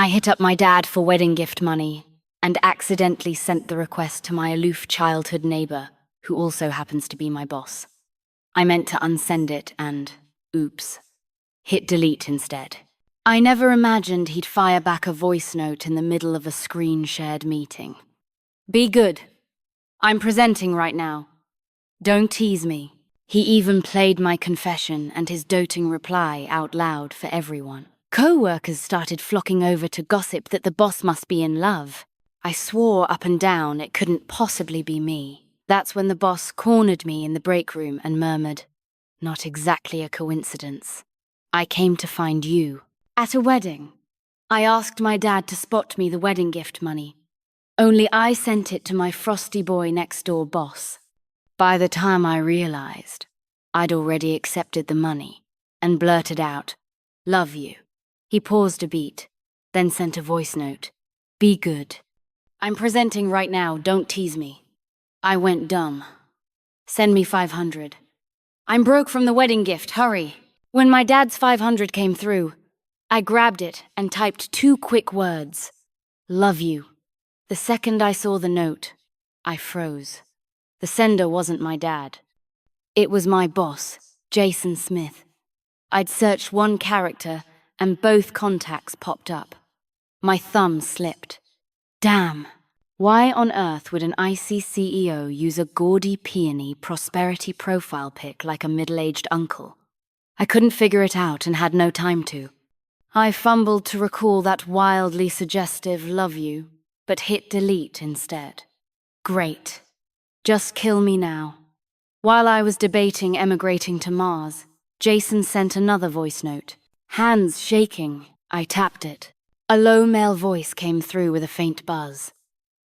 I hit up my dad for wedding gift money and accidentally sent the request to my aloof childhood neighbor, who also happens to be my boss. I meant to unsend it and, oops, hit delete instead. I never imagined he'd fire back a voice note in the middle of a screen-shared meeting. Be good. I'm presenting right now. Don't tease me. He even played my confession and his doting reply out loud for everyone. Co-workers started flocking over to gossip that the boss must be in love. I swore up and down it couldn't possibly be me. That's when the boss cornered me in the break room and murmured, "Not exactly a coincidence. I came to find you." At a wedding, I asked my dad to spot me the wedding gift money. Only I sent it to my frosty boy next door boss. By the time I realized, I'd already accepted the money and blurted out, "Love you." He paused a beat, then sent a voice note, "Be good. I'm presenting right now, don't tease me." I went dumb. "Send me 500. I'm broke from the wedding gift, hurry." When my dad's 500 came through, I grabbed it and typed 2 quick words, "Love you." The second I saw the note, I froze. The sender wasn't my dad. It was my boss, Jason Smith. I'd searched one character and both contacts popped up. My thumb slipped. Damn. Why on earth would an icy CEO use a gaudy peony prosperity profile pic like a middle-aged uncle? I couldn't figure it out and had no time to. I fumbled to recall that wildly suggestive "love you," but hit delete instead. Great. Just kill me now. While I was debating emigrating to Mars, Jason sent another voice note. Hands shaking, I tapped it. A low male voice came through with a faint buzz.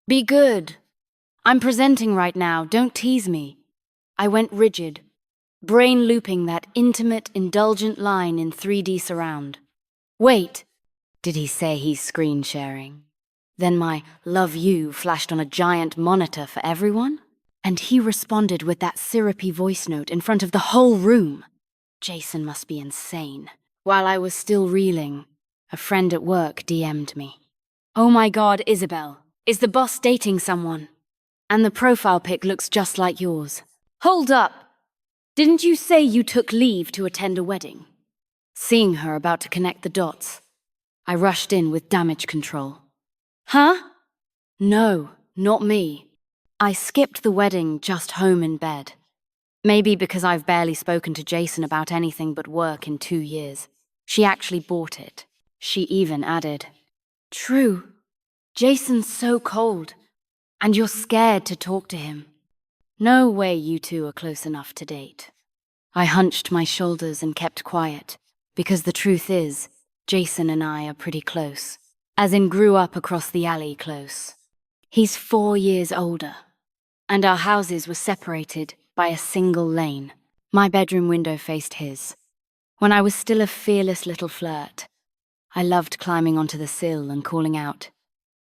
"Be good. I'm presenting right now, don't tease me." I went rigid, brain looping that intimate, indulgent line in 3D surround. Wait, did he say he's screen sharing? Then my "love you" flashed on a giant monitor for everyone? And he responded with that syrupy voice note in front of the whole room. Jason must be insane. While I was still reeling, a friend at work DM'd me. "Oh my God, Isabel, is the boss dating someone? And the profile pic looks just like yours." Hold up! Didn't you say you took leave to attend a wedding? Seeing her about to connect the dots, I rushed in with damage control. Huh? No, not me. I skipped the wedding, just home in bed. Maybe because I've barely spoken to Jason about anything but work in 2 years. She actually bought it. She even added, "True. Jason's so cold, and you're scared to talk to him. No way you two are close enough to date." I hunched my shoulders and kept quiet, because the truth is, Jason and I are pretty close. As in grew up across the alley close. He's 4 years older, and our houses were separated by a single lane. My bedroom window faced his. When I was still a fearless little flirt, I loved climbing onto the sill and calling out,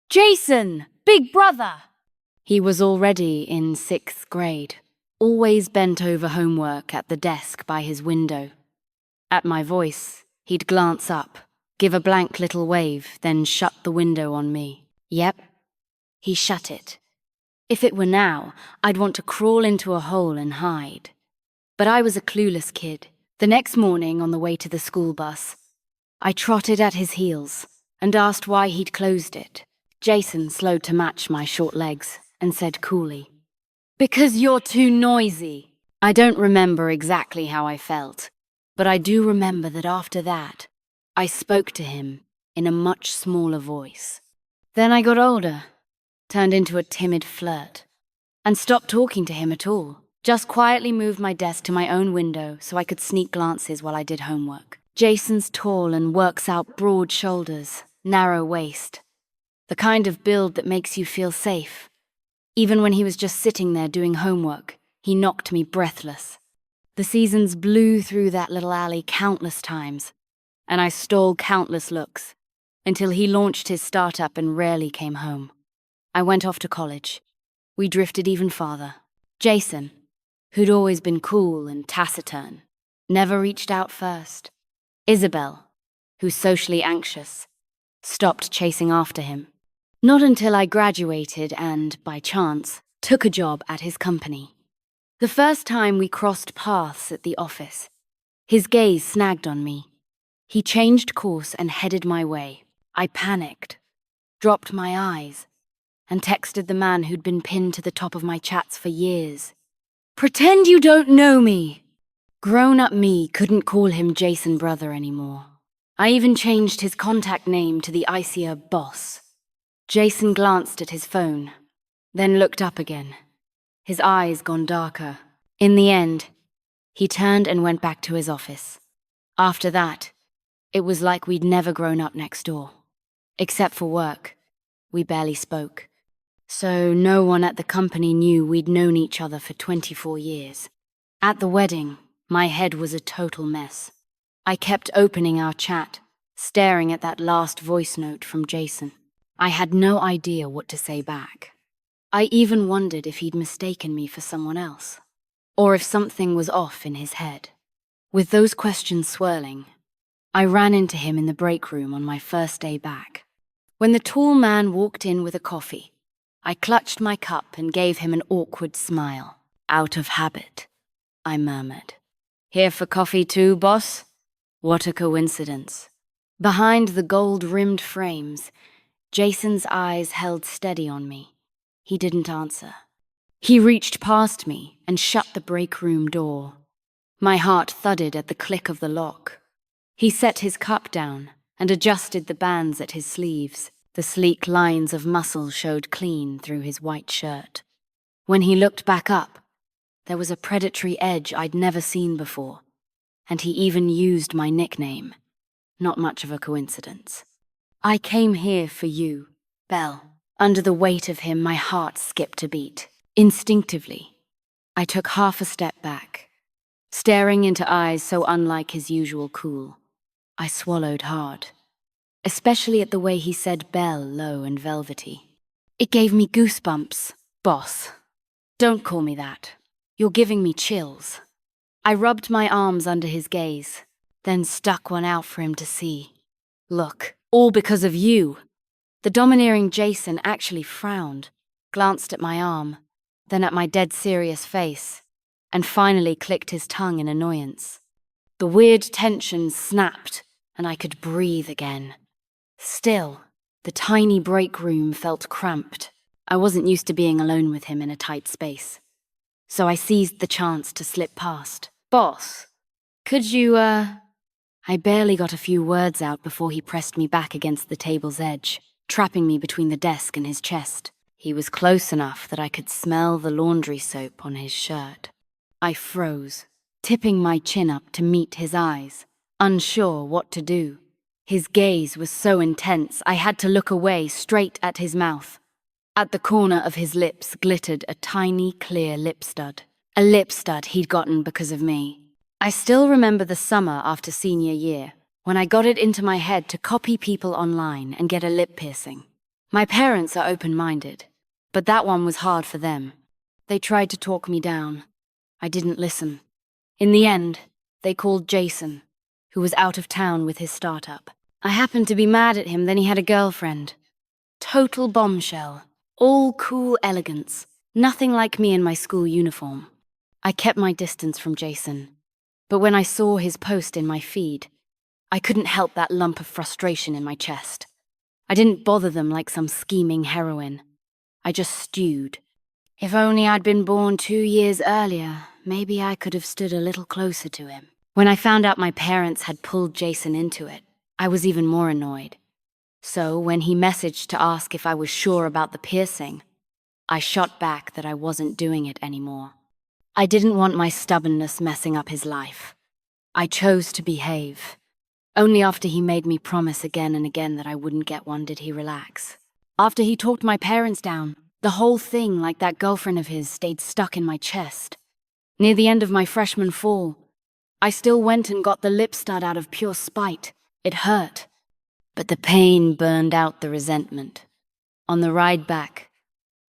"Jason, big brother!" He was already in 6th grade, always bent over homework at the desk by his window. At my voice, he'd glance up, give a blank little wave, then shut the window on me. Yep, he shut it. If it were now, I'd want to crawl into a hole and hide. But I was a clueless kid. The next morning, on the way to the school bus, I trotted at his heels and asked why he'd closed it. Jason slowed to match my short legs and said coolly, "Because you're too noisy." I don't remember exactly how I felt, but I do remember that after that, I spoke to him in a much smaller voice. Then I got older, turned into a timid flirt, and stopped talking to him at all. Just quietly moved my desk to my own window so I could sneak glances while I did homework. Jason's tall and works out broad shoulders, narrow waist. The kind of build that makes you feel safe. Even when he was just sitting there doing homework, he knocked me breathless. The seasons blew through that little alley countless times, and I stole countless looks, until he launched his startup and rarely came home. I went off to college. We drifted even farther. Jason, who'd always been cool and taciturn, never reached out first. Isabel, who's socially anxious, stopped chasing after him. Not until I graduated and, by chance, took a job at his company. The first time we crossed paths at the office, his gaze snagged on me. He changed course and headed my way. I panicked, dropped my eyes, and texted the man who'd been pinned to the top of my chats for years. "Pretend you don't know me!" Grown-up me couldn't call him Jason Brother anymore. I even changed his contact name to the icier Boss. Jason glanced at his phone, then looked up again, his eyes gone darker. In the end, he turned and went back to his office. After that, it was like we'd never grown up next door. Except for work, we barely spoke. So no one at the company knew we'd known each other for 24 years. At the wedding, my head was a total mess. I kept opening our chat, staring at that last voice note from Jason. I had no idea what to say back. I even wondered if he'd mistaken me for someone else, or if something was off in his head. With those questions swirling, I ran into him in the break room on my first day back. When the tall man walked in with a coffee, I clutched my cup and gave him an awkward smile. "Out of habit," I murmured. "Here for coffee too, boss?" What a coincidence. Behind the gold-rimmed frames, Jason's eyes held steady on me. He didn't answer. He reached past me and shut the break room door. My heart thudded at the click of the lock. He set his cup down and adjusted the bands at his sleeves. The sleek lines of muscle showed clean through his white shirt. When he looked back up, there was a predatory edge I'd never seen before, and he even used my nickname. Not much of a coincidence. "I came here for you, Belle." Under the weight of him, my heart skipped a beat. Instinctively, I took half a step back, staring into eyes so unlike his usual cool. I swallowed hard, especially at the way he said Belle low and velvety. It gave me goosebumps. "Boss, don't call me that. You're giving me chills." I rubbed my arms under his gaze, then stuck one out for him to see. "Look, all because of you." The domineering Jason actually frowned, glanced at my arm, then at my dead serious face, and finally clicked his tongue in annoyance. The weird tension snapped, and I could breathe again. Still, the tiny break room felt cramped. I wasn't used to being alone with him in a tight space. So I seized the chance to slip past. "Boss, could you, I barely got a few words out before he pressed me back against the table's edge, trapping me between the desk and his chest. He was close enough that I could smell the laundry soap on his shirt. I froze, tipping my chin up to meet his eyes, unsure what to do. His gaze was so intense I had to look away straight at his mouth. At the corner of his lips glittered a tiny, clear lip stud. A lip stud he'd gotten because of me. I still remember the summer after senior year, when I got it into my head to copy people online and get a lip piercing. My parents are open-minded, but that one was hard for them. They tried to talk me down. I didn't listen. In the end, they called Jason, who was out of town with his startup. I happened to be mad at him, then he had a girlfriend. Total bombshell. All cool elegance. Nothing like me in my school uniform. I kept my distance from Jason, but when I saw his post in my feed, I couldn't help that lump of frustration in my chest. I didn't bother them like some scheming heroine. I just stewed. If only I'd been born 2 years earlier, maybe I could have stood a little closer to him. When I found out my parents had pulled Jason into it, I was even more annoyed. So when he messaged to ask if I was sure about the piercing, I shot back that I wasn't doing it anymore. I didn't want my stubbornness messing up his life. I chose to behave. Only after he made me promise again and again that I wouldn't get one did he relax. After he talked my parents down, the whole thing, like that girlfriend of his, stayed stuck in my chest. Near the end of my freshman fall, I still went and got the lip stud out of pure spite. It hurt, but the pain burned out the resentment. On the ride back,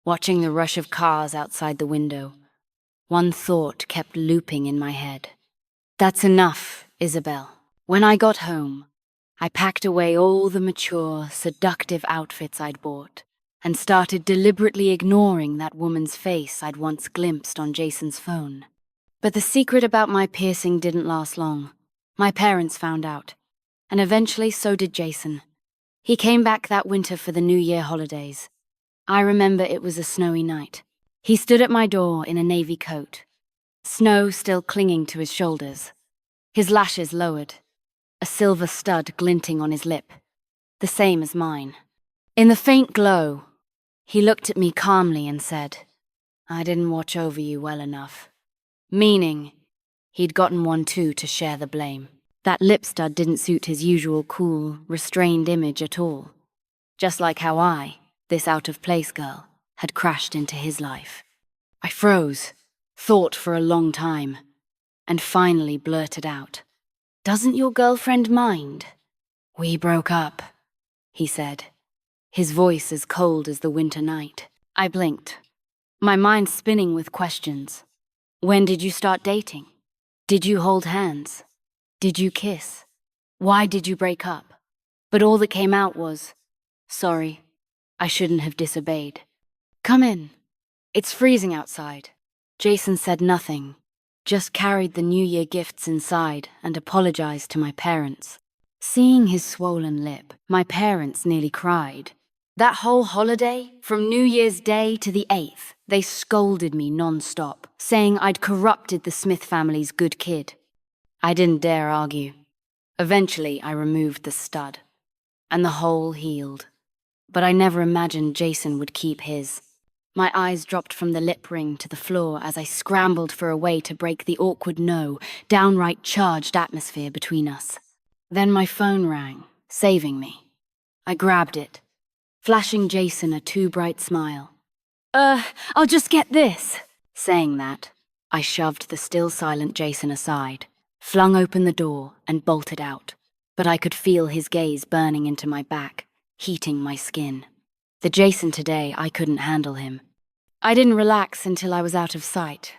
watching the rush of cars outside the window, one thought kept looping in my head. "That's enough, Isabel." When I got home, I packed away all the mature, seductive outfits I'd bought and started deliberately ignoring that woman's face I'd once glimpsed on Jason's phone. But the secret about my piercing didn't last long. My parents found out, and eventually so did Jason. He came back that winter for the New Year holidays. I remember it was a snowy night. He stood at my door in a navy coat, snow still clinging to his shoulders, his lashes lowered, a silver stud glinting on his lip, the same as mine. In the faint glow, he looked at me calmly and said, "I didn't watch over you well enough." Meaning, he'd gotten one too to share the blame. That lip stud didn't suit his usual cool, restrained image at all. Just like how I, this out-of-place girl, had crashed into his life. I froze, thought for a long time, and finally blurted out, "Doesn't your girlfriend mind?" "We broke up," he said, his voice as cold as the winter night. I blinked, my mind spinning with questions. When did you start dating? Did you hold hands? Did you kiss? Why did you break up? But all that came out was, "Sorry, I shouldn't have disobeyed." "Come in. It's freezing outside." Jason said nothing, just carried the New Year gifts inside and apologized to my parents. Seeing his swollen lip, my parents nearly cried. That whole holiday, from New Year's Day to the 8th, they scolded me non-stop, saying I'd corrupted the Smith family's good kid. I didn't dare argue. Eventually, I removed the stud, and the hole healed. But I never imagined Jason would keep his. My eyes dropped from the lip ring to the floor as I scrambled for a way to break the awkward no, downright charged atmosphere between us. Then my phone rang, saving me. I grabbed it, flashing Jason a too bright smile. I'll just get this." Saying that, I shoved the still silent Jason aside, flung open the door, and bolted out. But I could feel his gaze burning into my back, heating my skin. The Jason today, I couldn't handle him. I didn't relax until I was out of sight,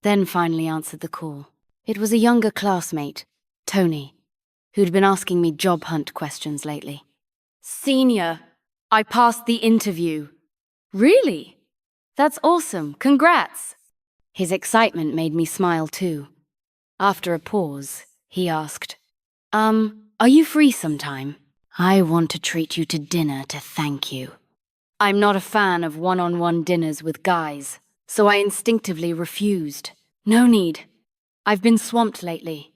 then finally answered the call. It was a younger classmate, Tony, who'd been asking me job hunt questions lately. "Senior, I passed the interview." "Really? That's awesome, congrats." His excitement made me smile too. After a pause, he asked, Are you free sometime? I want to treat you to dinner to thank you." I'm not a fan of one-on-one dinners with guys, so I instinctively refused. "No need. I've been swamped lately.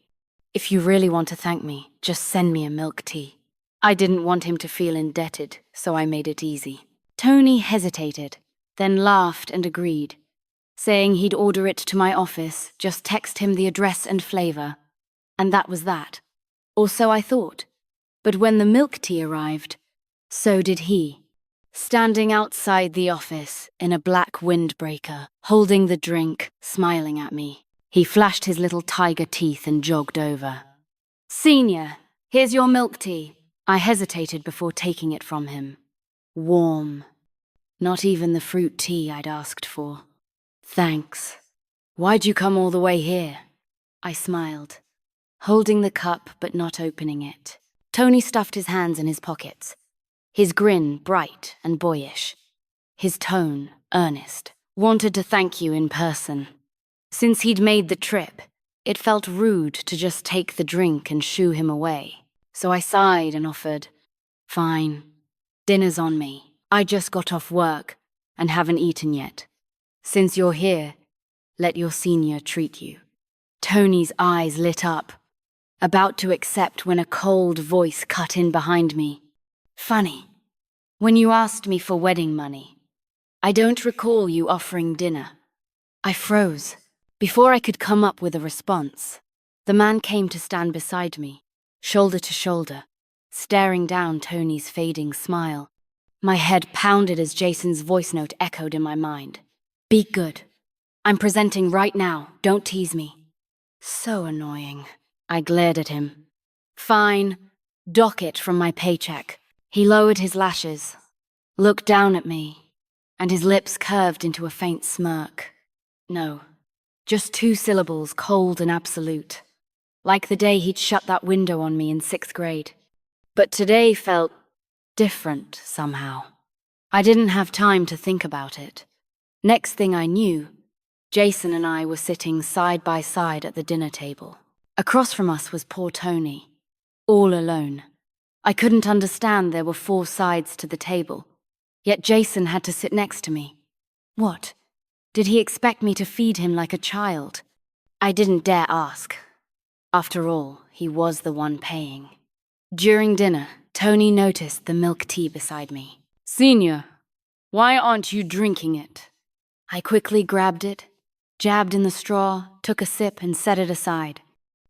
If you really want to thank me, just send me a milk tea." I didn't want him to feel indebted, so I made it easy. Tony hesitated, then laughed and agreed, saying he'd order it to my office, just text him the address and flavor. And that was that. Or so I thought. But when the milk tea arrived, so did he. Standing outside the office in a black windbreaker, holding the drink, smiling at me. He flashed his little tiger teeth and jogged over. "Senior, here's your milk tea." I hesitated before taking it from him. Warm. Not even the fruit tea I'd asked for. "Thanks. Why'd you come all the way here?" I smiled, holding the cup but not opening it. Tony stuffed his hands in his pockets, his grin bright and boyish, his tone earnest. "Wanted to thank you in person. Since he'd made the trip, it felt rude to just take the drink and shoo him away. So I sighed and offered, "Fine. Dinner's on me. I just got off work and haven't eaten yet. Since you're here, let your senior treat you." Tony's eyes lit up, about to accept when a cold voice cut in behind me. "Funny. When you asked me for wedding money, I don't recall you offering dinner." I froze. Before I could come up with a response, the man came to stand beside me, shoulder to shoulder, staring down Tony's fading smile. My head pounded as Jason's voice note echoed in my mind. "Be good. I'm presenting right now. Don't tease me." So annoying. I glared at him. "Fine. Dock it from my paycheck." He lowered his lashes, looked down at me, and his lips curved into a faint smirk. No, just 2 syllables, cold and absolute. Like the day he'd shut that window on me in 6th grade. But today felt different somehow. I didn't have time to think about it. Next thing I knew, Jason and I were sitting side by side at the dinner table. Across from us was poor Tony, all alone. I couldn't understand there were 4 sides to the table, yet Jason had to sit next to me. What? Did he expect me to feed him like a child? I didn't dare ask. After all, he was the one paying. During dinner, Tony noticed the milk tea beside me. "Senior, why aren't you drinking it?" I quickly grabbed it, jabbed in the straw, took a sip and set it aside.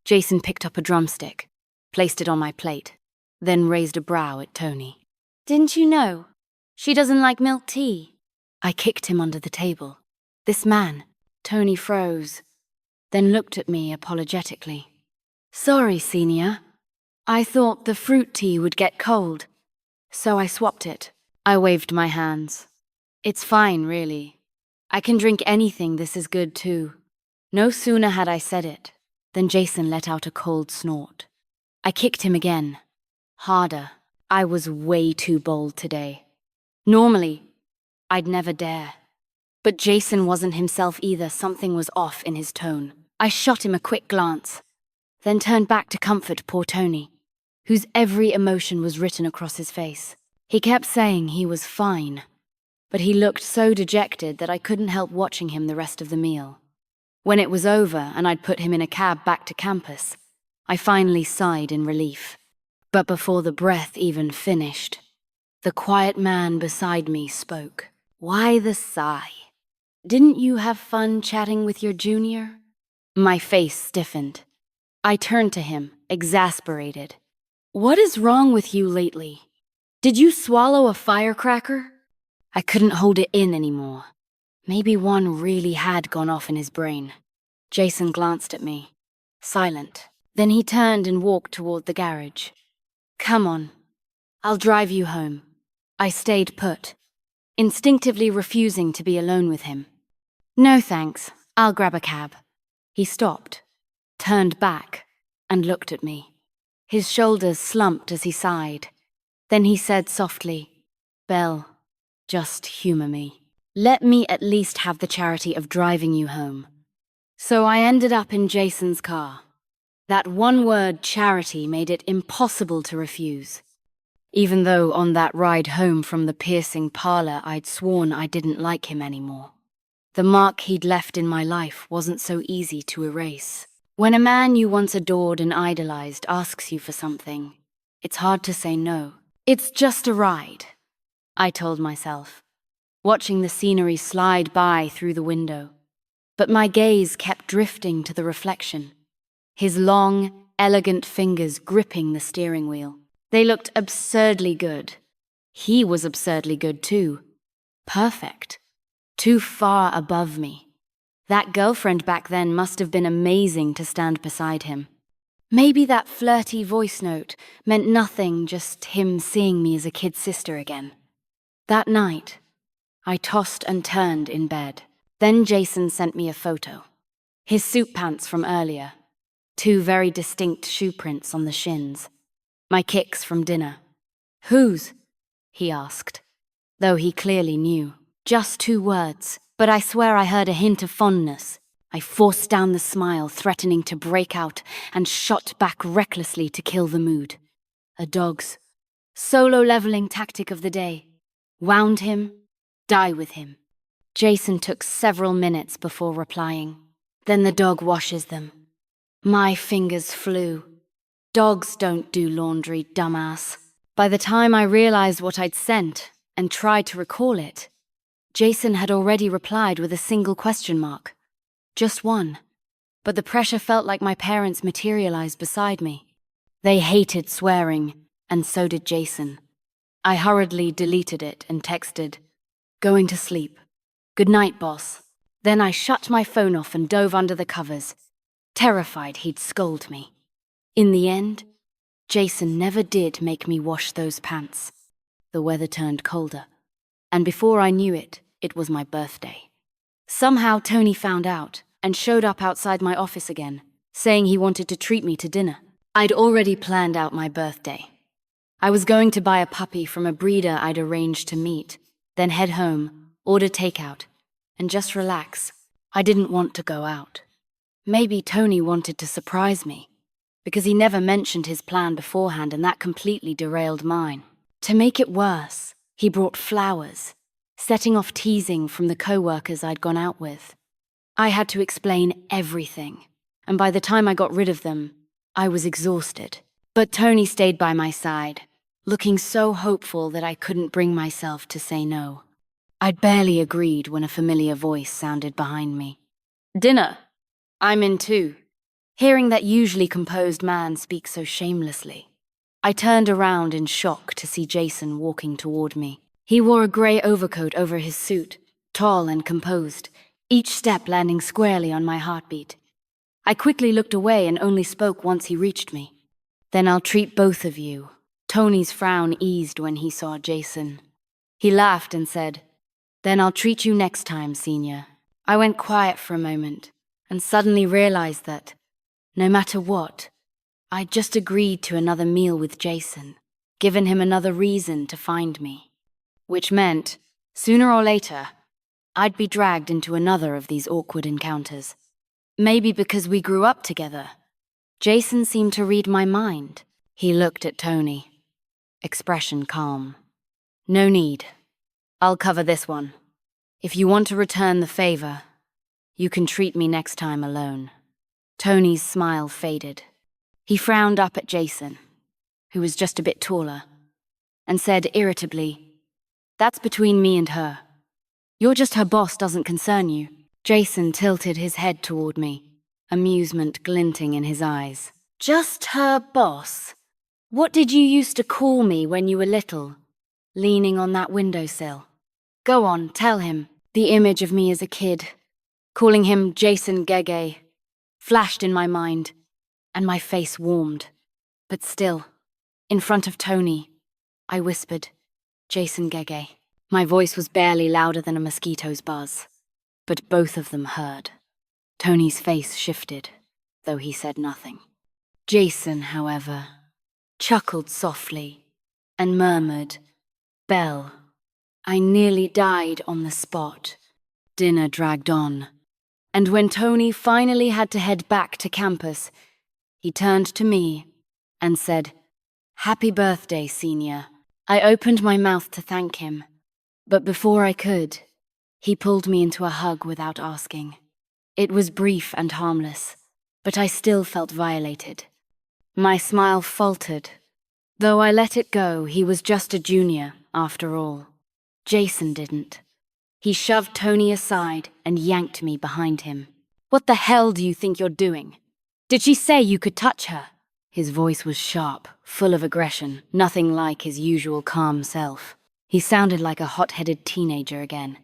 Jason picked up a drumstick, placed it on my plate, then raised a brow at Tony. "Didn't you know? She doesn't like milk tea." I kicked him under the table. This man, Tony froze, then looked at me apologetically. "Sorry, Senior. I thought the fruit tea would get cold, so I swapped it." I waved my hands. "It's fine, really. I can drink anything. This is good too." No sooner had I said it than Jason let out a cold snort. I kicked him again, harder. I was way too bold today. Normally, I'd never dare. But Jason wasn't himself either. Something was off in his tone. I shot him a quick glance, then turned back to comfort poor Tony, whose every emotion was written across his face. He kept saying he was fine, but he looked so dejected that I couldn't help watching him the rest of the meal. When it was over and I'd put him in a cab back to campus, I finally sighed in relief. But before the breath even finished, the quiet man beside me spoke. "Why the sigh? Didn't you have fun chatting with your junior?" My face stiffened. I turned to him, exasperated. "What is wrong with you lately? Did you swallow a firecracker?" I couldn't hold it in anymore. Maybe one really had gone off in his brain. Jason glanced at me, silent. Then he turned and walked toward the garage. "Come on, I'll drive you home." I stayed put, instinctively refusing to be alone with him. "No thanks, I'll grab a cab." He stopped, turned back, and looked at me. His shoulders slumped as he sighed. Then he said softly, "Belle, just humor me. Let me at least have the charity of driving you home." So I ended up in Jason's car. That one word, charity, made it impossible to refuse. Even though on that ride home from the piercing parlor I'd sworn I didn't like him anymore. The mark he'd left in my life wasn't so easy to erase. When a man you once adored and idolized asks you for something, it's hard to say no. "It's just a ride," I told myself, watching the scenery slide by through the window. But my gaze kept drifting to the reflection, his long, elegant fingers gripping the steering wheel. They looked absurdly good. He was absurdly good too. Perfect. Too far above me. That girlfriend back then must have been amazing to stand beside him. Maybe that flirty voice note meant nothing, just him seeing me as a kid sister again. That night, I tossed and turned in bed. Then Jason sent me a photo. His suit pants from earlier. 2 very distinct shoe prints on the shins. My kicks from dinner. "Whose?" he asked, though he clearly knew. Just 2 words, but I swear I heard a hint of fondness. I forced down the smile, threatening to break out, and shot back recklessly to kill the mood. A dog's solo-leveling tactic of the day. Wound him, die with him. Jason took several minutes before replying. "Then the dog washes them." My fingers flew. Dogs don't do laundry, dumbass. By the time I realized what I'd sent and tried to recall it, Jason had already replied with a single question mark. Just one. But the pressure felt like my parents materialized beside me. They hated swearing, and so did Jason. I hurriedly deleted it and texted, "Going to sleep. Good night, boss." Then I shut my phone off and dove under the covers, terrified he'd scold me. In the end, Jason never did make me wash those pants. The weather turned colder, and before I knew it, it was my birthday. Somehow Tony found out and showed up outside my office again, saying he wanted to treat me to dinner. I'd already planned out my birthday. I was going to buy a puppy from a breeder I'd arranged to meet, then head home, order takeout, and just relax. I didn't want to go out. Maybe Tony wanted to surprise me, because he never mentioned his plan beforehand, and that completely derailed mine. To make it worse, he brought flowers, setting off teasing from the co-workers I'd gone out with. I had to explain everything, and by the time I got rid of them, I was exhausted. But Tony stayed by my side, looking so hopeful that I couldn't bring myself to say no. I'd barely agreed when a familiar voice sounded behind me. "Dinner? I'm in too." Hearing that usually composed man speak so shamelessly, I turned around in shock to see Jason walking toward me. He wore a grey overcoat over his suit, tall and composed, each step landing squarely on my heartbeat. I quickly looked away and only spoke once he reached me. "Then I'll treat both of you." Tony's frown eased when he saw Jason. He laughed and said, "Then I'll treat you next time, Senior." I went quiet for a moment and suddenly realized that, no matter what, I'd just agreed to another meal with Jason, given him another reason to find me. Which meant, sooner or later, I'd be dragged into another of these awkward encounters. Maybe because we grew up together. Jason seemed to read my mind. He looked at Tony. Expression calm. "No need. I'll cover this one. If you want to return the favor, you can treat me next time alone." Tony's smile faded. He frowned up at Jason, who was just a bit taller, and said irritably, "That's between me and her. You're just her boss, doesn't concern you." Jason tilted his head toward me, amusement glinting in his eyes. "Just her boss? What did you used to call me when you were little, leaning on that windowsill? Go on, tell him." The image of me as a kid, calling him Jason Gege, flashed in my mind, and my face warmed. But still, in front of Tony, I whispered, "Jason Gege." My voice was barely louder than a mosquito's buzz, but both of them heard. Tony's face shifted, though he said nothing. Jason, however, chuckled softly and murmured, "Belle." I nearly died on the spot. Dinner dragged on, and when Tony finally had to head back to campus, he turned to me and said, "Happy birthday, Senior." I opened my mouth to thank him, but before I could, he pulled me into a hug without asking. It was brief and harmless, but I still felt violated. My smile faltered. Though I let it go, he was just a junior, after all. Jason didn't. He shoved Tony aside and yanked me behind him. "What the hell do you think you're doing? Did she say you could touch her?" His voice was sharp, full of aggression, nothing like his usual calm self. He sounded like a hot-headed teenager again.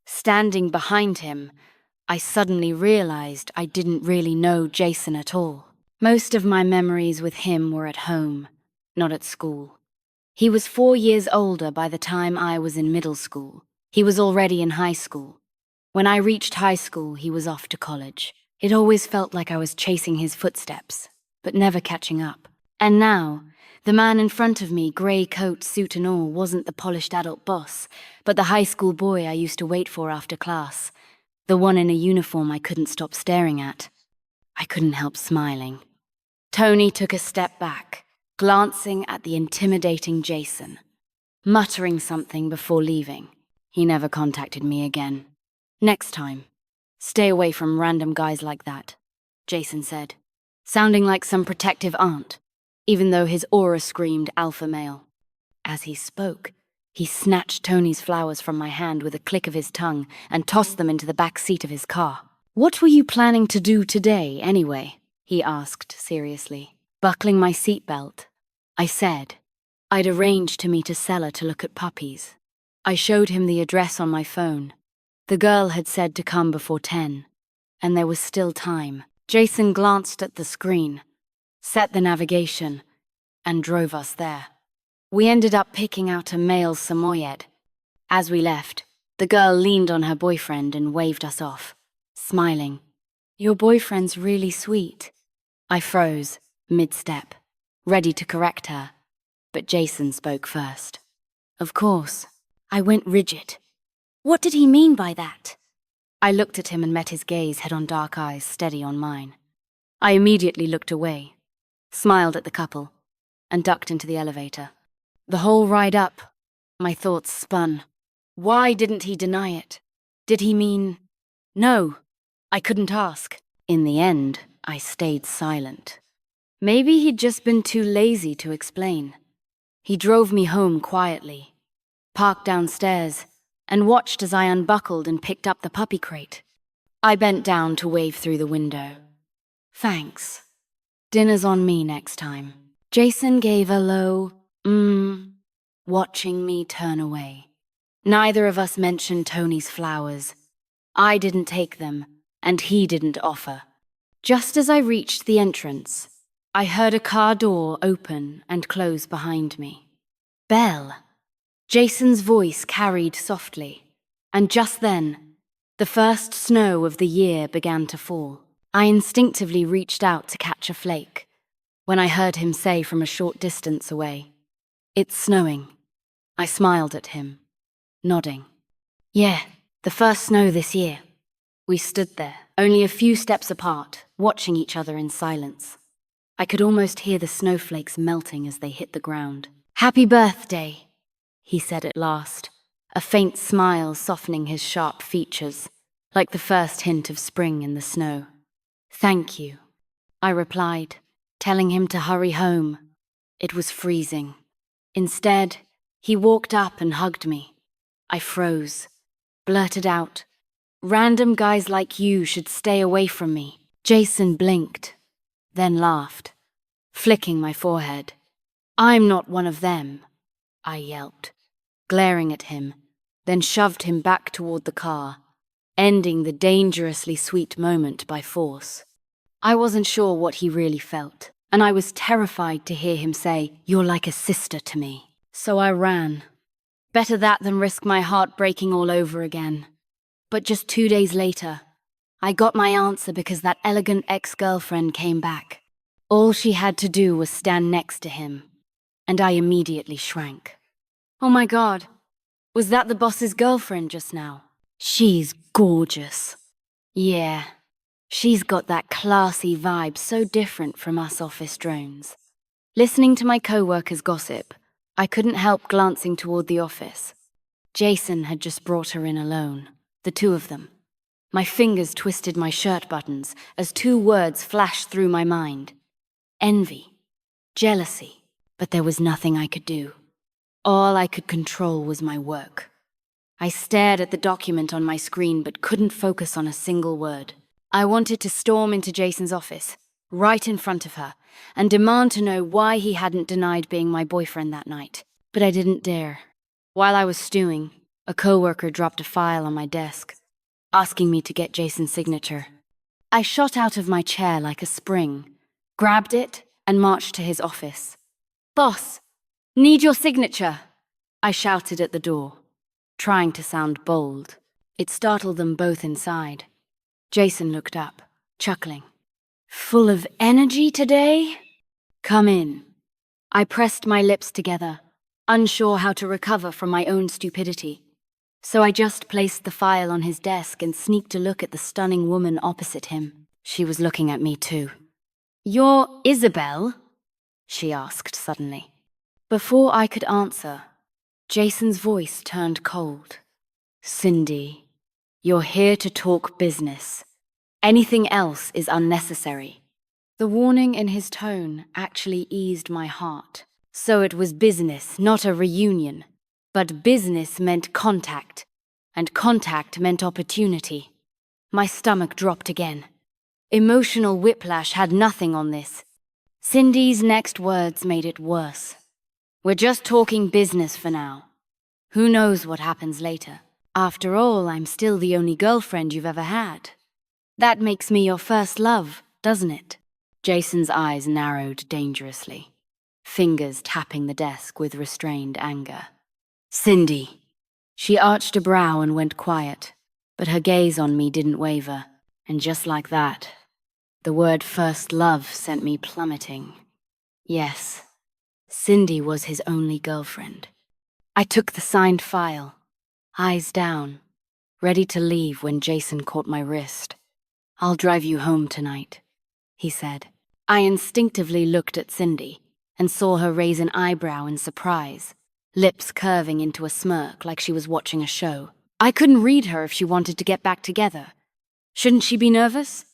Standing behind him, I suddenly realized I didn't really know Jason at all. Most of my memories with him were at home, not at school. He was 4 years older by the time I was in middle school. He was already in high school. When I reached high school, he was off to college. It always felt like I was chasing his footsteps, but never catching up. And now, the man in front of me, grey coat, suit and all, wasn't the polished adult boss, but the high school boy I used to wait for after class. The one in a uniform I couldn't stop staring at. I couldn't help smiling. Tony took a step back, glancing at the intimidating Jason, muttering something before leaving. He never contacted me again. "Next time, stay away from random guys like that," Jason said, sounding like some protective aunt, even though his aura screamed alpha male. As he spoke, he snatched Tony's flowers from my hand with a click of his tongue and tossed them into the back seat of his car. "What were you planning to do today, anyway?" he asked seriously. Buckling my seatbelt, I said I'd arranged to meet a seller to look at puppies. I showed him the address on my phone. The girl had said to come before 10, and there was still time. Jason glanced at the screen, set the navigation, and drove us there. We ended up picking out a male Samoyed. As we left, the girl leaned on her boyfriend and waved us off, smiling. "Your boyfriend's really sweet." I froze, mid-step, ready to correct her. But Jason spoke first. Of course. I went rigid. What did he mean by that? I looked at him and met his gaze, head-on dark eyes steady on mine. I immediately looked away, smiled at the couple, and ducked into the elevator. The whole ride up, my thoughts spun. Why didn't he deny it? Did he mean... No, I couldn't ask. In the end, I stayed silent. Maybe he'd just been too lazy to explain. He drove me home quietly, parked downstairs, and watched as I unbuckled and picked up the puppy crate. I bent down to wave through the window. Thanks. Dinner's on me next time. Jason gave a low, watching me turn away. Neither of us mentioned Tony's flowers. I didn't take them, and he didn't offer. Just as I reached the entrance, I heard a car door open and close behind me. Belle. Jason's voice carried softly, and just then, the first snow of the year began to fall. I instinctively reached out to catch a flake, when I heard him say from a short distance away, "It's snowing." I smiled at him, nodding. Yeah, the first snow this year. We stood there, only a few steps apart, watching each other in silence. I could almost hear the snowflakes melting as they hit the ground. "Happy birthday," he said at last, a faint smile softening his sharp features, like the first hint of spring in the snow. "Thank you," I replied, telling him to hurry home. It was freezing. Instead, he walked up and hugged me. I froze, blurted out, "Random guys like you should stay away from me." Jason blinked, then laughed, flicking my forehead. "I'm not one of them," I yelped, glaring at him, then shoved him back toward the car, ending the dangerously sweet moment by force. I wasn't sure what he really felt, and I was terrified to hear him say, "You're like a sister to me." So I ran. Better that than risk my heart breaking all over again. But just 2 days later, I got my answer because that elegant ex-girlfriend came back. All she had to do was stand next to him, and I immediately shrank. Oh my God, was that the boss's girlfriend just now? She's gorgeous. Yeah, she's got that classy vibe so different from us office drones. Listening to my co-workers gossip, I couldn't help glancing toward the office. Jason had just brought her in alone, the two of them. My fingers twisted my shirt buttons as 2 words flashed through my mind. Envy, jealousy, but there was nothing I could do. All I could control was my work. I stared at the document on my screen but couldn't focus on a single word. I wanted to storm into Jason's office, right in front of her, and demand to know why he hadn't denied being my boyfriend that night. But I didn't dare. While I was stewing, a coworker dropped a file on my desk, asking me to get Jason's signature. I shot out of my chair like a spring, grabbed it, and marched to his office. "Boss, need your signature," I shouted at the door, trying to sound bold. It startled them both inside. Jason looked up, chuckling. "Full of energy today? Come in." I pressed my lips together, unsure how to recover from my own stupidity. So I just placed the file on his desk and sneaked a look at the stunning woman opposite him. She was looking at me too. "You're Isabel?" she asked suddenly. Before I could answer, Jason's voice turned cold. "Cindy, you're here to talk business. Anything else is unnecessary." The warning in his tone actually eased my heart. So it was business, not a reunion. But business meant contact, and contact meant opportunity. My stomach dropped again. Emotional whiplash had nothing on this. Cindy's next words made it worse. "We're just talking business for now. Who knows what happens later? After all, I'm still the only girlfriend you've ever had. That makes me your first love, doesn't it?" Jason's eyes narrowed dangerously, fingers tapping the desk with restrained anger. "Cindy." She arched a brow and went quiet, but her gaze on me didn't waver, and just like that, the word first love sent me plummeting. Yes, Cindy was his only girlfriend. I took the signed file, eyes down, ready to leave when Jason caught my wrist. "I'll drive you home tonight," he said. I instinctively looked at Cindy and saw her raise an eyebrow in surprise, lips curving into a smirk like she was watching a show. I couldn't read her if she wanted to get back together. Shouldn't she be nervous?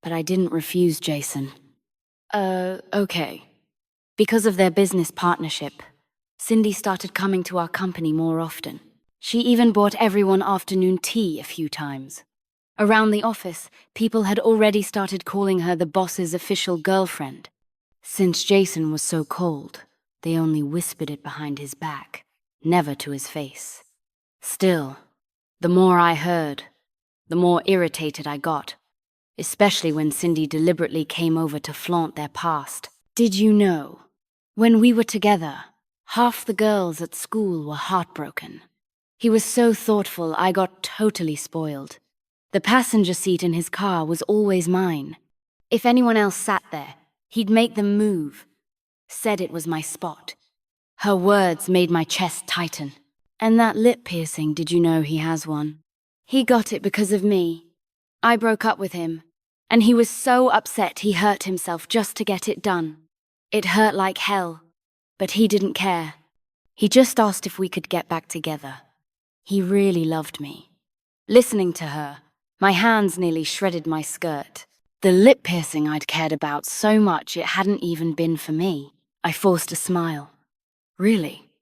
But I didn't refuse Jason. Okay. Because of their business partnership, Cindy started coming to our company more often. She even bought everyone afternoon tea a few times. Around the office, people had already started calling her the boss's official girlfriend. Since Jason was so cold, they only whispered it behind his back, never to his face. Still, the more I heard, the more irritated I got, especially when Cindy deliberately came over to flaunt their past. Did you know, when we were together, half the girls at school were heartbroken. He was so thoughtful, I got totally spoiled. The passenger seat in his car was always mine. If anyone else sat there, he'd make them move. Said it was my spot. Her words made my chest tighten. "And that lip piercing, did you know he has one?" "He got it because of me. I broke up with him, and he was so upset he hurt himself just to get it done. It hurt like hell, but he didn't care. He just asked if we could get back together. He really loved me." Listening to her, my hands nearly shredded my skirt. The lip piercing I'd cared about so much it hadn't even been for me. I forced a smile. "Really?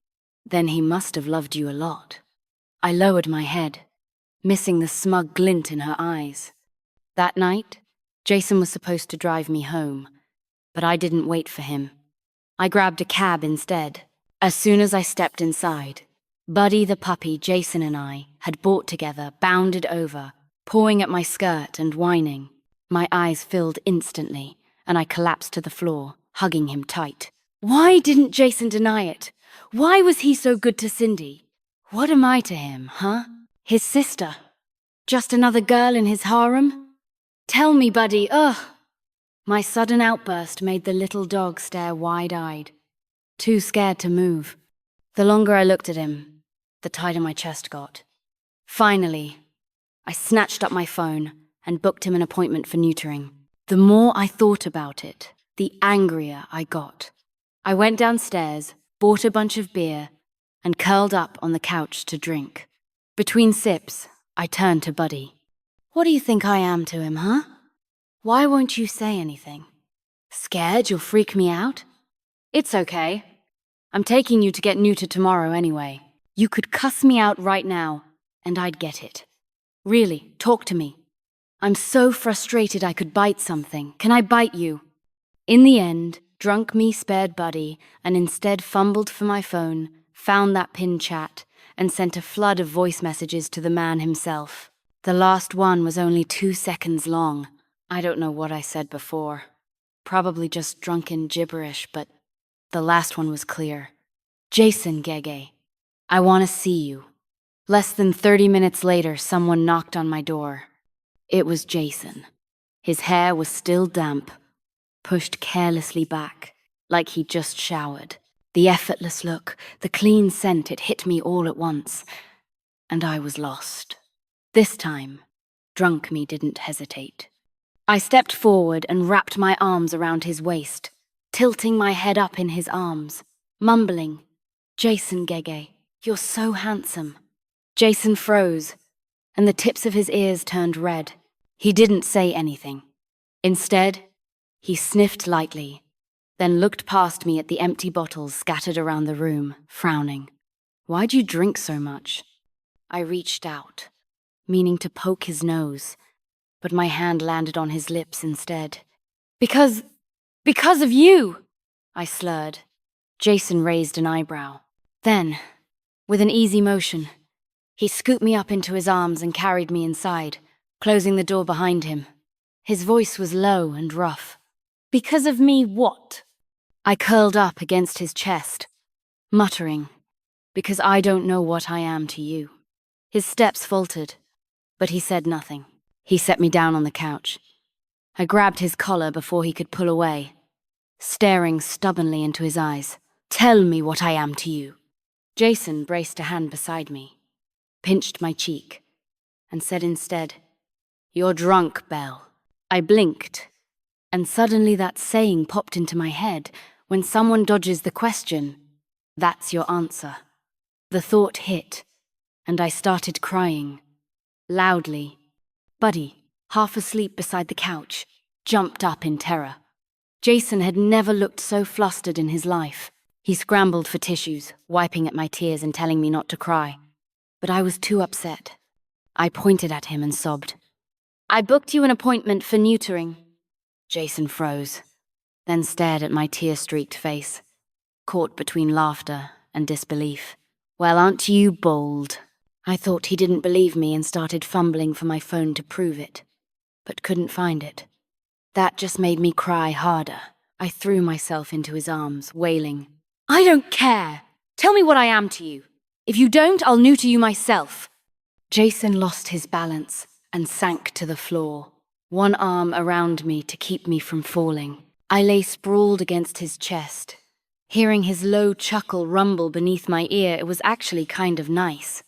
Then he must have loved you a lot." I lowered my head, missing the smug glint in her eyes. That night, Jason was supposed to drive me home, but I didn't wait for him. I grabbed a cab instead. As soon as I stepped inside, Buddy the puppy Jason and I had bought together bounded over, pawing at my skirt and whining. My eyes filled instantly, and I collapsed to the floor, hugging him tight. Why didn't Jason deny it? Why was he so good to Cindy? What am I to him, huh? His sister? Just another girl in his harem? Tell me, Buddy, ugh! My sudden outburst made the little dog stare wide-eyed, too scared to move. The longer I looked at him, the tighter my chest got. Finally, I snatched up my phone and booked him an appointment for neutering. The more I thought about it, the angrier I got. I went downstairs, bought a bunch of beer, and curled up on the couch to drink. Between sips, I turned to Buddy. "What do you think I am to him, huh? Why won't you say anything? Scared you'll freak me out? It's okay. I'm taking you to get neutered tomorrow anyway. You could cuss me out right now, and I'd get it. Really, talk to me. I'm so frustrated I could bite something. Can I bite you?" In the end, drunk me spared Buddy and instead fumbled for my phone, found that pinned chat, and sent a flood of voice messages to the man himself. The last one was only 2 seconds long. I don't know what I said before. Probably just drunken gibberish, but the last one was clear. "Jason Gege, I want to see you." Less than 30 minutes later, someone knocked on my door. It was Jason. His hair was still damp, pushed carelessly back, like he'd just showered. The effortless look, the clean scent, it hit me all at once, and I was lost. This time, drunk me didn't hesitate. I stepped forward and wrapped my arms around his waist, tilting my head up in his arms, mumbling, "Jason Gege, you're so handsome." Jason froze, and the tips of his ears turned red. He didn't say anything. Instead, he sniffed lightly, then looked past me at the empty bottles scattered around the room, frowning. "Why'd you drink so much?" I reached out, meaning to poke his nose, but my hand landed on his lips instead. Because of you!" I slurred. Jason raised an eyebrow. Then, with an easy motion, he scooped me up into his arms and carried me inside, closing the door behind him. His voice was low and rough. "Because of me, what?" I curled up against his chest, muttering, "Because I don't know what I am to you." His steps faltered, but he said nothing. He set me down on the couch. I grabbed his collar before he could pull away, staring stubbornly into his eyes. Tell me what I am to you. Jason braced a hand beside me, pinched my cheek, and said instead, "You're drunk, Belle." I blinked, and suddenly that saying popped into my head: when someone dodges the question, that's your answer. The thought hit, and I started crying, loudly. Buddy, half asleep beside the couch, jumped up in terror. Jason had never looked so flustered in his life. He scrambled for tissues, wiping at my tears and telling me not to cry. But I was too upset. I pointed at him and sobbed. "I booked you an appointment for neutering." Jason froze, then stared at my tear-streaked face, caught between laughter and disbelief. "Well, aren't you bold?" I thought he didn't believe me and started fumbling for my phone to prove it, but couldn't find it. That just made me cry harder. I threw myself into his arms, wailing, "I don't care! Tell me what I am to you. If you don't, I'll neuter you myself." Jason lost his balance and sank to the floor, one arm around me to keep me from falling. I lay sprawled against his chest. Hearing his low chuckle rumble beneath my ear, it was actually kind of nice.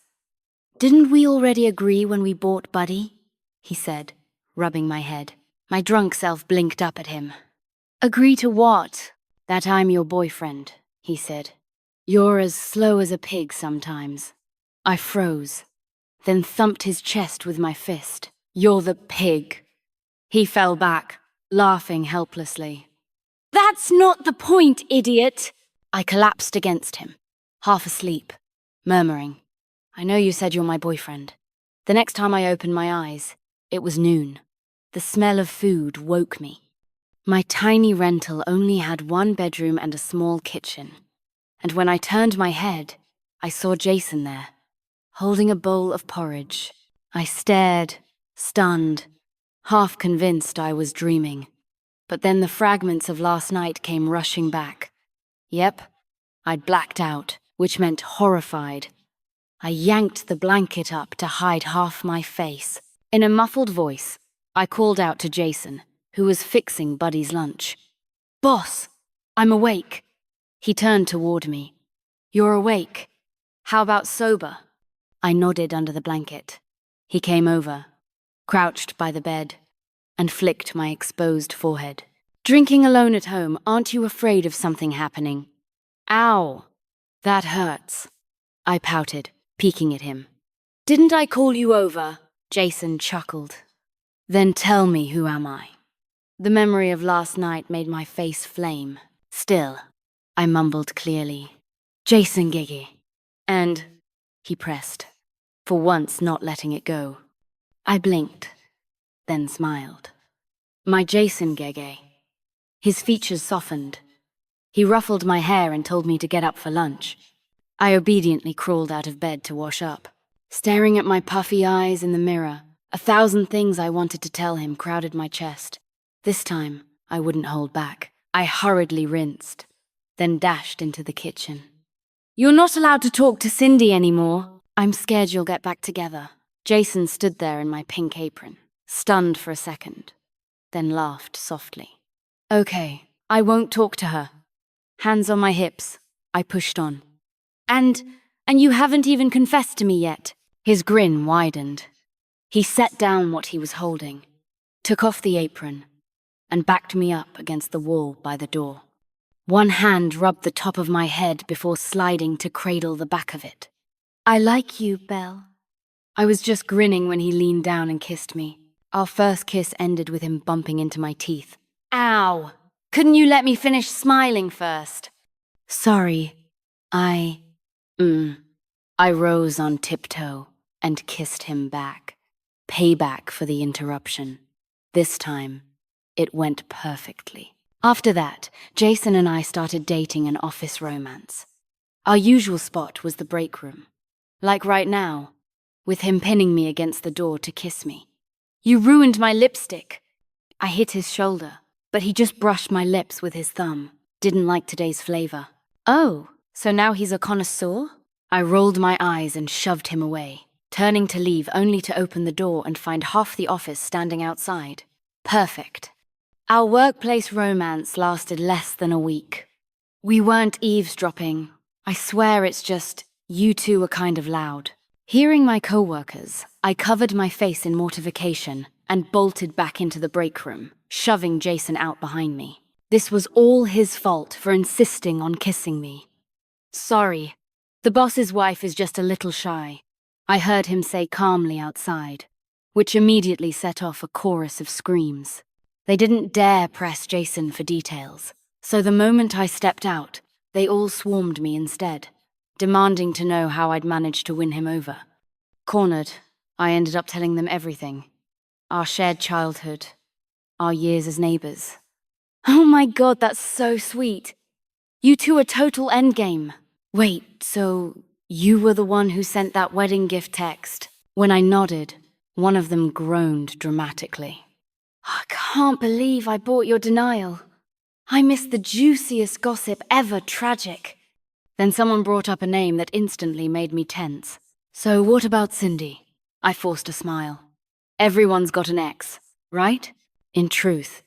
"Didn't we already agree when we bought Buddy?" he said, rubbing my head. My drunk self blinked up at him. "Agree to what?" "That I'm your boyfriend," he said. "You're as slow as a pig sometimes." I froze, then thumped his chest with my fist. "You're the pig." He fell back, laughing helplessly. "That's not the point, idiot!" I collapsed against him, half asleep, murmuring, "I know you said you're my boyfriend." The next time I opened my eyes, it was noon. The smell of food woke me. My tiny rental only had one bedroom and a small kitchen, and when I turned my head, I saw Jason there, holding a bowl of porridge. I stared, stunned, half convinced I was dreaming. But then the fragments of last night came rushing back. Yep, I'd blacked out, which meant horrified. I yanked the blanket up to hide half my face. In a muffled voice, I called out to Jason, who was fixing Buddy's lunch. "Boss, I'm awake." He turned toward me. "You're awake? How about sober?" I nodded under the blanket. He came over, crouched by the bed, and flicked my exposed forehead. "Drinking alone at home, aren't you afraid of something happening?" "Ow, that hurts," I pouted, peeking at him. "Didn't I call you over?" Jason chuckled. "Then tell me, who am I?" The memory of last night made my face flame. "Still," I mumbled clearly, "Jason Giggy." "And," he pressed, for once not letting it go. I blinked, then smiled. "My Jason Gege." His features softened. He ruffled my hair and told me to get up for lunch. I obediently crawled out of bed to wash up. Staring at my puffy eyes in the mirror, 1,000 things I wanted to tell him crowded my chest. This time, I wouldn't hold back. I hurriedly rinsed, then dashed into the kitchen. "You're not allowed to talk to Cindy anymore. I'm scared you'll get back together." Jason stood there in my pink apron, stunned for a second, then laughed softly. "Okay, I won't talk to her." Hands on my hips, I pushed on. And you haven't even confessed to me yet." His grin widened. He set down what he was holding, took off the apron, and backed me up against the wall by the door. One hand rubbed the top of my head before sliding to cradle the back of it. "I like you, Belle." I was just grinning when he leaned down and kissed me. Our first kiss ended with him bumping into my teeth. "Ow! Couldn't you let me finish smiling first?" "Sorry, I rose on tiptoe and kissed him back. Payback for the interruption. This time, it went perfectly. After that, Jason and I started dating an office romance. Our usual spot was the break room. Like right now, with him pinning me against the door to kiss me. "You ruined my lipstick." I hit his shoulder, but he just brushed my lips with his thumb. Didn't like today's flavor. "Oh, so now he's a connoisseur?" I rolled my eyes and shoved him away, turning to leave only to open the door and find half the office standing outside. Perfect. Our workplace romance lasted less than a week. We weren't eavesdropping. I swear it's just, you two are kind of loud. Hearing my co-workers, I covered my face in mortification and bolted back into the break room, shoving Jason out behind me. This was all his fault for insisting on kissing me. Sorry, the boss's wife is just a little shy, I heard him say calmly outside, which immediately set off a chorus of screams. They didn't dare press Jason for details, so the moment I stepped out, they all swarmed me instead, demanding to know how I'd managed to win him over. Cornered, I ended up telling them everything. Our shared childhood, our years as neighbors. Oh my god, that's so sweet. You two are total endgame. Wait, so you were the one who sent that wedding gift text? When I nodded, one of them groaned dramatically. I can't believe I bought your denial. I missed the juiciest gossip ever. Tragic. Then someone brought up a name that instantly made me tense. So what about Cindy? I forced a smile. Everyone's got an ex, right? In truth,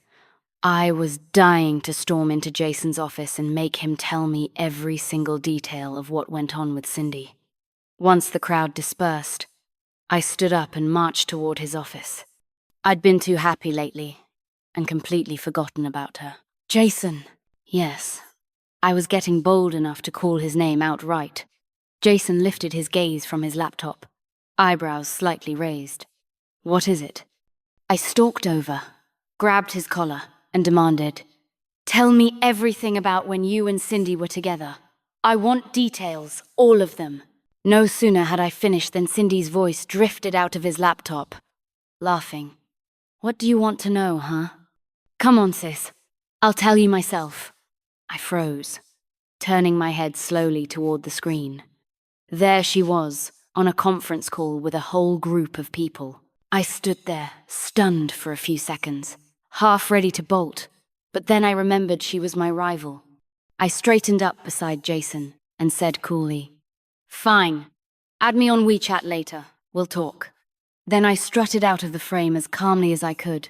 I was dying to storm into Jason's office and make him tell me every single detail of what went on with Cindy. Once the crowd dispersed, I stood up and marched toward his office. I'd been too happy lately and completely forgotten about her. Jason. Yes. I was getting bold enough to call his name outright. Jason lifted his gaze from his laptop, eyebrows slightly raised. What is it? I stalked over, grabbed his collar, and demanded, "Tell me everything about when you and Cindy were together. I want details, all of them." No sooner had I finished than Cindy's voice drifted out of his laptop, laughing. What do you want to know, huh? Come on, sis. I'll tell you myself. I froze, turning my head slowly toward the screen. There she was, on a conference call with a whole group of people. I stood there, stunned for a few seconds, half ready to bolt, but then I remembered she was my rival. I straightened up beside Jason and said coolly, "Fine. Add me on WeChat later. We'll talk." Then I strutted out of the frame as calmly as I could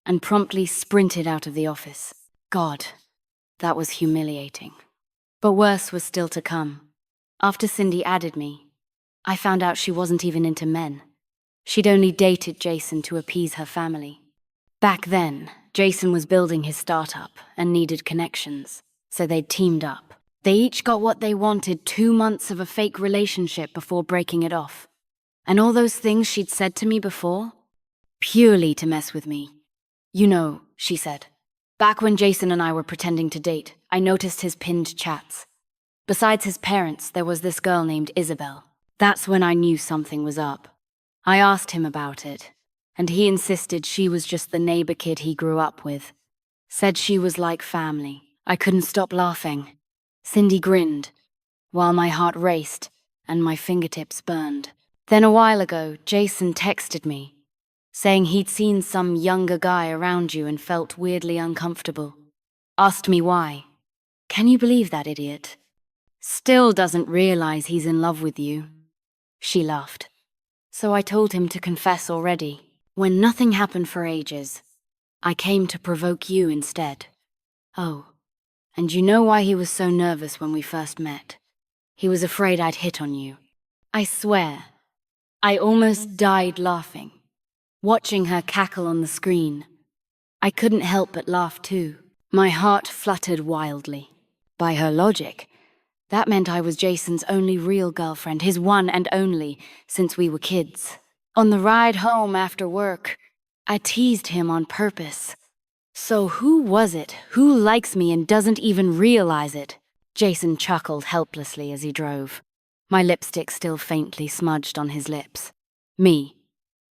and promptly sprinted out of the office. God, that was humiliating. But worse was still to come. After Cindy added me, I found out she wasn't even into men. She'd only dated Jason to appease her family. Back then, Jason was building his startup and needed connections, so they'd teamed up. They each got what they wanted: 2 months of a fake relationship before breaking it off. And all those things she'd said to me before? Purely to mess with me. You know, she said. Back when Jason and I were pretending to date, I noticed his pinned chats. Besides his parents, there was this girl named Isabel. That's when I knew something was up. I asked him about it, and he insisted she was just the neighbor kid he grew up with. Said she was like family. I couldn't stop laughing. Cindy grinned, while my heart raced and my fingertips burned. Then a while ago, Jason texted me, saying he'd seen some younger guy around you and felt weirdly uncomfortable. Asked me why. Can you believe that idiot? Still doesn't realize he's in love with you. She laughed. So I told him to confess already. When nothing happened for ages, I came to provoke you instead. Oh, and you know why he was so nervous when we first met? He was afraid I'd hit on you. I swear, I almost died laughing, watching her cackle on the screen. I couldn't help but laugh too. My heart fluttered wildly. By her logic, that meant I was Jason's only real girlfriend, his one and only, since we were kids. On the ride home after work, I teased him on purpose. So who was it who likes me and doesn't even realize it? Jason chuckled helplessly as he drove, my lipstick still faintly smudged on his lips. Me.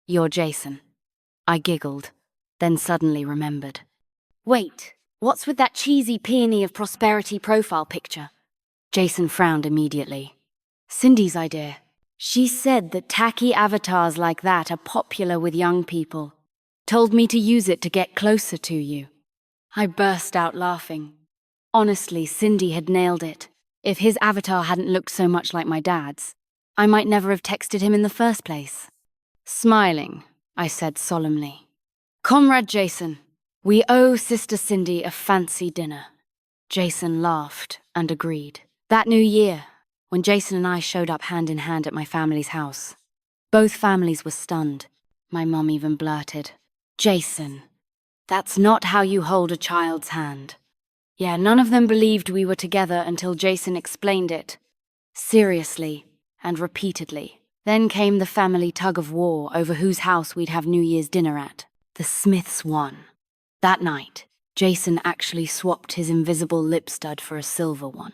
You're Jason. I giggled, then suddenly remembered. Wait, what's with that cheesy peony of prosperity profile picture? Jason frowned immediately. Cindy's idea. She said that tacky avatars like that are popular with young people. Told me to use it to get closer to you. I burst out laughing. Honestly, Cindy had nailed it. If his avatar hadn't looked so much like my dad's, I might never have texted him in the first place. Smiling, I said solemnly, "Comrade Jason, we owe Sister Cindy a fancy dinner." Jason laughed and agreed. That New Year, when Jason and I showed up hand in hand at my family's house, both families were stunned. My mom even blurted, "Jason, that's not how you hold a child's hand." Yeah, none of them believed we were together until Jason explained it, seriously and repeatedly. Then came the family tug-of-war over whose house we'd have New Year's dinner at. The Smiths won. That night, Jason actually swapped his invisible lip stud for a silver one.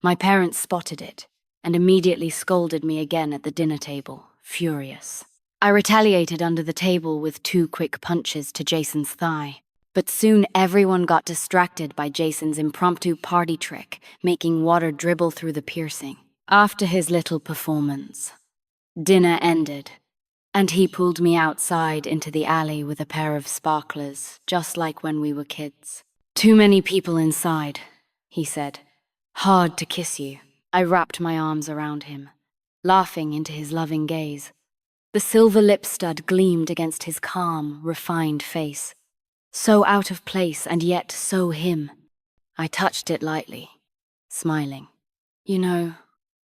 My parents spotted it and immediately scolded me again at the dinner table, furious. I retaliated under the table with 2 quick punches to Jason's thigh. But soon everyone got distracted by Jason's impromptu party trick, making water dribble through the piercing. After his little performance, dinner ended, and he pulled me outside into the alley with a pair of sparklers, just like when we were kids. "Too many people inside," he said. "Hard to kiss you." I wrapped my arms around him, laughing into his loving gaze. The silver lip stud gleamed against his calm, refined face. So out of place and yet so him. I touched it lightly, smiling. "You know,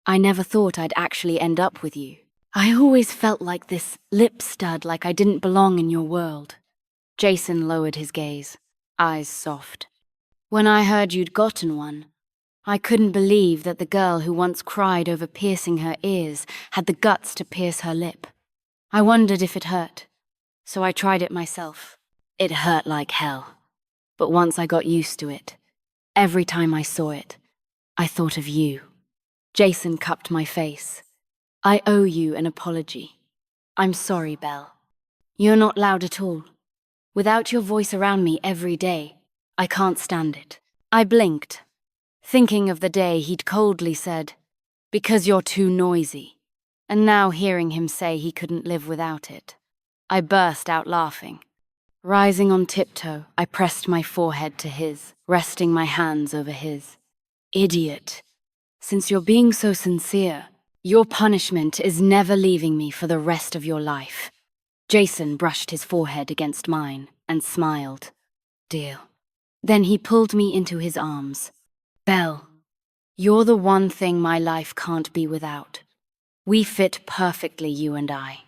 I never thought I'd actually end up with you. I always felt like this lip stud, like I didn't belong in your world." Jason lowered his gaze, eyes soft. "When I heard you'd gotten one, I couldn't believe that the girl who once cried over piercing her ears had the guts to pierce her lip. I wondered if it hurt, so I tried it myself. It hurt like hell, but once I got used to it, every time I saw it, I thought of you." Jason cupped my face. "I owe you an apology. I'm sorry, Belle. You're not loud at all. Without your voice around me every day, I can't stand it." I blinked, thinking of the day he'd coldly said, "Because you're too noisy," and now hearing him say he couldn't live without it. I burst out laughing. Rising on tiptoe, I pressed my forehead to his, resting my hands over his. "Idiot. Since you're being so sincere, your punishment is never leaving me for the rest of your life." Jason brushed his forehead against mine and smiled. "Deal." Then he pulled me into his arms. "Belle, you're the one thing my life can't be without. We fit perfectly, you and I."